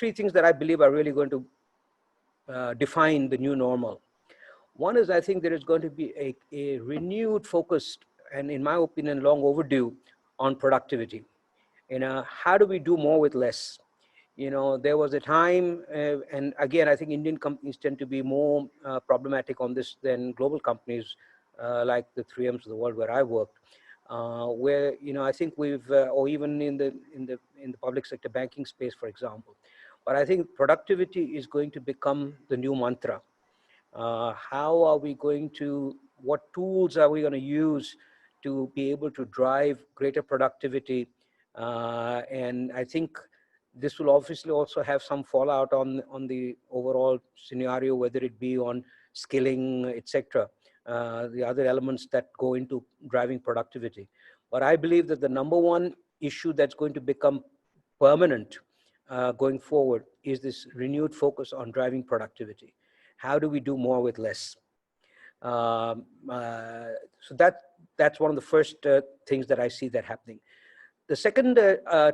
three things that I believe are really going to define the new normal. One is, I think there is going to be a renewed focus, and in my opinion, long overdue, on productivity. How do we do more with less? There was a time, and again, I think Indian companies tend to be more problematic on this than global companies like the 3Ms of the world where I worked, where I think we've, or even in the public sector banking space, for example. But I think productivity is going to become the new mantra. How are we going to? What tools are we going to use to be able to drive greater productivity? And I think this will obviously also have some fallout on the overall scenario, whether it be on skilling, etc. The other elements that go into driving productivity. But I believe that the number one issue that's going to become permanent going forward is this renewed focus on driving productivity. How do we do more with less? So that's one of the first things that I see that happening. The second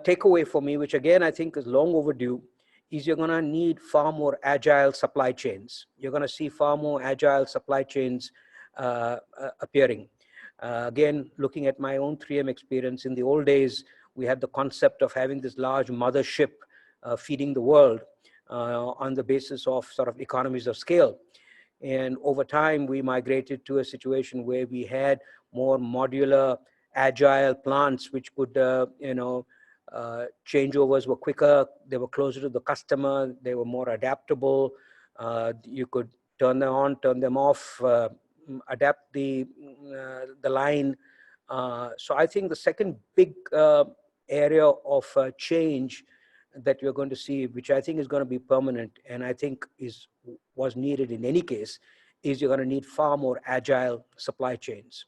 takeaway for me, which again I think is long overdue, is you're going to need far more agile supply chains. You're going to see far more agile supply chains appearing. Again, looking at my own 3M experience, in the old days, we had the concept of having this large mothership feeding the world on the basis of sort of economies of scale. And over time, we migrated to a situation where we had more modular, agile plants, which could, changeovers were quicker, they were closer to the customer, they were more adaptable. You could turn them on, turn them off, adapt the line. So I think the second big area of change that we're going to see, which I think is going to be permanent, and I think was needed in any case, is you're going to need far more agile supply chains.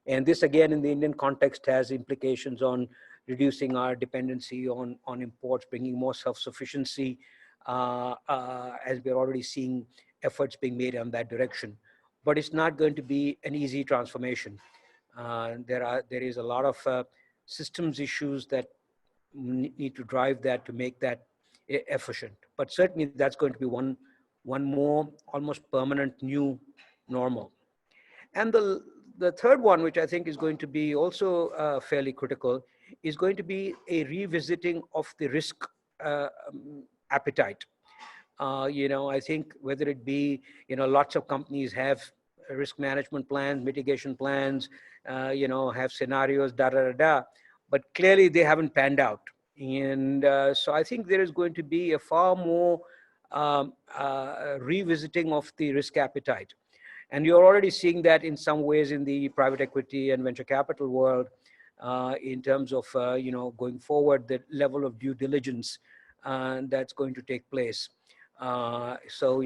And this, again, in the Indian context, has implications on reducing our dependency on imports, bringing more self-sufficiency, as we're already seeing efforts being made in that direction. But it's not going to be an easy transformation. There is a lot of systems issues that need to drive that to make that efficient. But certainly that's going to be one more almost permanent new normal. And the third one, which I think is going to be also fairly critical, is going to be a revisiting of the risk appetite. I think whether it be, lots of companies have risk management plans, mitigation plans, have scenarios, but clearly they haven't panned out. And so I think there is going to be a far more revisiting of the risk appetite. And you're already seeing that in some ways in the private equity and venture capital world, in terms of, going forward, the level of due diligence that's going to take place. So,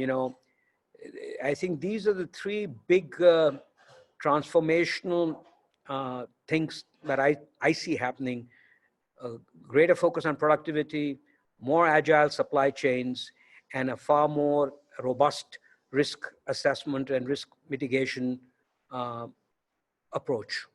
I think these are the three big transformational things that I see happening. Greater focus on productivity, more agile supply chains, and a far more robust risk assessment and risk mitigation approach.